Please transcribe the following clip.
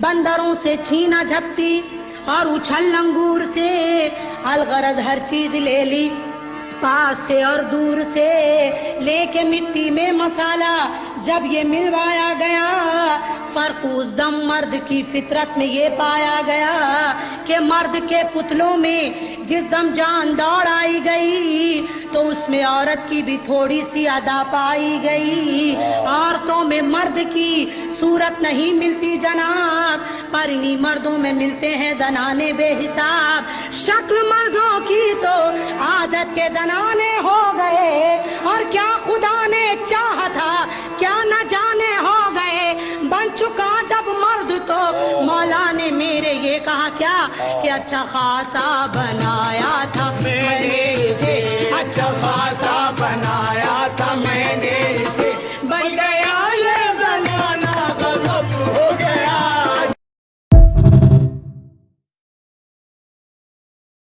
बंदरों से छीना झपटी और उछल लंगूर से, अलगरज हर चीज ले ली पास से और दूर से, लेके मिट्टी में मसाला जब ये मिलवाया गया, फर्क उस दम मर्द की फितरत में ये पाया गया कि मर्द के पुतलों में जिस दम जान दौड़ आई गई तो उसमें औरत की भी थोड़ी सी अदा पाई गई। औरतों में मर्द की सूरत नहीं मिलती जनाब, पर इन्हीं मर्दों में मिलते हैं जनाने बेहिसाब। शक्ल मर्दों की तो आदत के जनाने हो गए, और क्या खुदा ने चाहा था क्या न जाने हो गए। बन चुका जब मर्द तो मौला ने मेरे ये कहा क्या कि अच्छा खासा बनाया था मैंने इसे, अच्छा खासा बनाया था मैंने